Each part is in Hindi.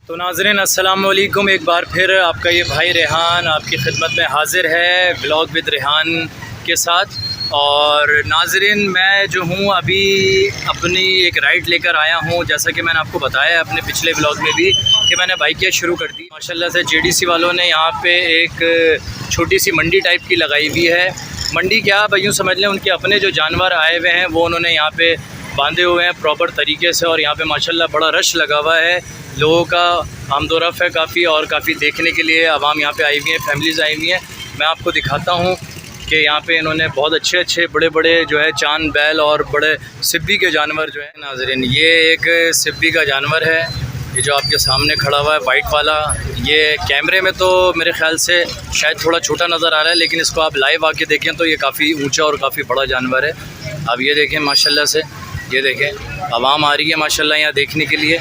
तो नाज़रीन अस्सलाम वालेकुम, एक बार फिर आपका ये भाई रेहान आपकी खिदमत में हाज़िर है व्लॉग विद रेहान के साथ। और नाज़रीन मैं जो हूँ अभी अपनी एक राइड लेकर आया हूँ, जैसा कि मैंने आपको बताया अपने पिछले व्लॉग में भी कि मैंने बाइकियाँ शुरू कर दी। माशाल्लाह से जेडीसी वालों ने यहाँ पे एक छोटी सी मंडी टाइप की लगाई हुई है। मंडी क्या आप यूँ समझ लें, उनके अपने जो जानवर आए हुए हैं वो उन्होंने यहाँ पे बांधे हुए हैं प्रॉपर तरीके से। और यहाँ पे माशाल्लाह बड़ा रश लगा हुआ है, लोगों का आमदोरफ़ है काफ़ी, और काफ़ी देखने के लिए आवाम यहाँ पे आई हुई है, फैमिलीज़ आई हुई हैं। मैं आपको दिखाता हूँ कि यहाँ पे इन्होंने बहुत अच्छे बड़े बड़े जो है चांद बैल और बड़े सिब्बी के जानवर जो है। नाज़रीन ये एक सिब्बी का जानवर है, ये जो आपके सामने खड़ा हुआ है वाइट वाला। ये कैमरे में तो मेरे ख़्याल से शायद थोड़ा छोटा नज़र आ रहा है, लेकिन इसको आप लाइव आके देखें तो ये काफ़ी ऊंचा और काफ़ी बड़ा जानवर है। अब ये देखें माशाल्लाह से, ये देखें आवाम आ रही है माशाल्लाह यहाँ देखने के लिए।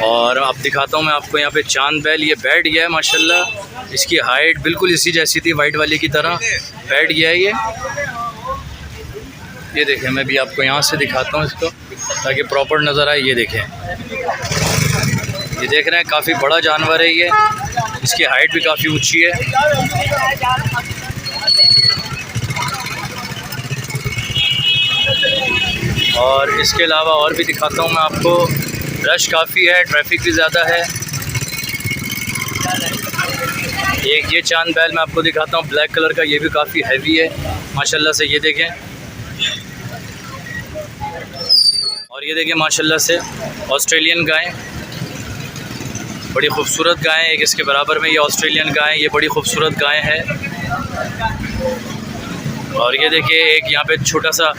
और अब दिखाता हूँ मैं आपको यहाँ पे चांद बैल, ये बैठ गया है माशाल्लाह। इसकी हाइट बिल्कुल इसी जैसी थी वाइट वाले की तरह, बैठ गया है ये देखें। मैं भी आपको यहाँ से दिखाता हूँ इसको ताकि प्रॉपर नज़र आए। ये देखें, ये देख रहे हैं काफ़ी बड़ा जानवर है ये, इसकी हाइट भी काफ़ी ऊंची है। और इसके अलावा और भी दिखाता हूँ मैं आपको, रश काफ़ी है, ट्रैफिक भी ज़्यादा है। एक ये चांद बैल मैं आपको दिखाता हूँ ब्लैक कलर का, ये भी काफ़ी हैवी है माशाल्लाह से, ये देखें। और ये देखें माशाल्लाह से ऑस्ट्रेलियन गाय, बड़ी खूबसूरत गाय है। एक इसके बराबर में ये ऑस्ट्रेलियन गाय, ये बड़ी खूबसूरत गाय है। और ये देखिए एक यहाँ पे छोटा सा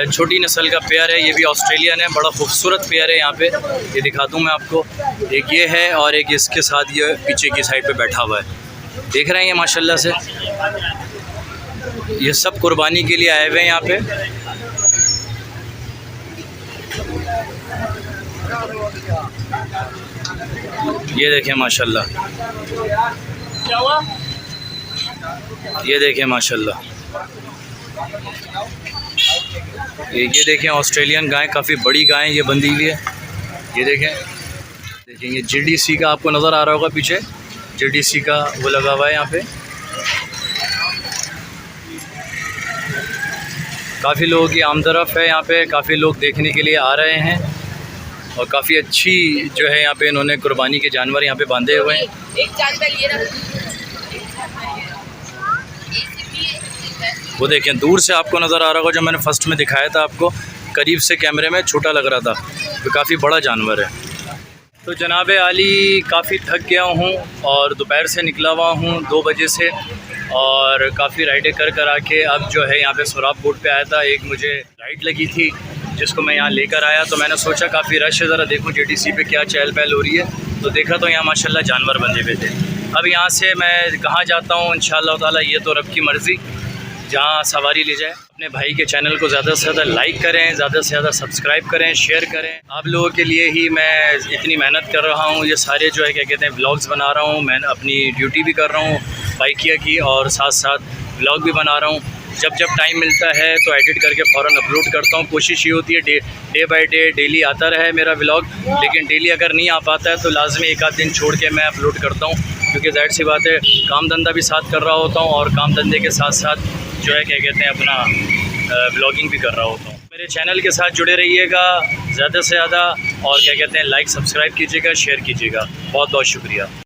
छोटी नस्ल का पेयर है, ये भी ऑस्ट्रेलियन है, बड़ा खूबसूरत पेयर है। यहाँ पे ये दिखा दूँ मैं आपको, एक ये है और एक इसके साथ ये पीछे की साइड पे बैठा हुआ है, देख रहे हैं ये माशाल्लाह से। ये सब कुर्बानी के लिए आए हुए हैं यहाँ पे। ये देखें माशाल्लाह, ये देखें माशाल्लाह, ये देखें ऑस्ट्रेलियन गाय, काफ़ी बड़ी गाय ये बंधी हुई है। ये देखें ये जेडीसी का आपको नज़र आ रहा होगा पीछे, जेडीसी का वो लगा हुआ है यहाँ पे। काफ़ी लोगों की आमदरफ़ है यहाँ पे, काफ़ी लोग देखने के लिए आ रहे हैं। और काफ़ी अच्छी जो है यहाँ पे इन्होंने कुर्बानी के जानवर यहाँ पे बांधे हुए हैं। वो देखें दूर से आपको नज़र आ रहा होगा, जो मैंने फ़र्स्ट में दिखाया था आपको, करीब से कैमरे में छोटा लग रहा था, तो काफ़ी बड़ा जानवर है। तो जनाब आली काफ़ी थक गया हूँ और दोपहर से निकला हुआ हूँ 2 बजे से, और काफ़ी राइडें कर आके अब जो है यहाँ पे सोराब बोर्ड पे आया था। एक मुझे राइड लगी थी जिसको मैं यहाँ लेकर आया, तो मैंने सोचा काफ़ी रश है, ज़रा देखूँ जेडीसी पे क्या चहल पहल हो रही है। तो देखा तो यहाँ माशाल्लाह जानवर बंधे हुए थे। अब यहाँ से मैं कहाँ जाता हूँ इंशाअल्लाह ताला ये तो रब की मर्ज़ी, जहाँ सवारी ले जाए। अपने भाई के चैनल को ज़्यादा से ज़्यादा लाइक करें, ज़्यादा से ज़्यादा सब्सक्राइब करें, शेयर करें। आप लोगों के लिए ही मैं इतनी मेहनत कर रहा हूँ, ये सारे जो है क्या कहते हैं व्लॉग्स बना रहा हूँ। मैं अपनी ड्यूटी भी कर रहा हूँ बाइकिया की, और साथ साथ व्लॉग भी बना रहा हूँ। जब टाइम मिलता है तो एडिट करके फ़ौरन अपलोड करता हूँ। कोशिश ये होती है डे बाय डे डेली आता रहे मेरा व्लॉग, लेकिन डेली अगर नहीं आ पाता है तो लाजमी एक आध दिन छोड़ के मैं अपलोड करता हूँ, क्योंकि ज़ाहिर सी बात है काम धंधा भी साथ कर रहा होता हूँ, और काम धंधे के साथ साथ जो है क्या कहते हैं अपना व्लॉगिंग भी कर रहा होता हूँ। मेरे चैनल के साथ जुड़े रहिएगा ज़्यादा से ज़्यादा, और क्या कहते हैं लाइक सब्सक्राइब कीजिएगा, शेयर कीजिएगा। बहुत बहुत शुक्रिया।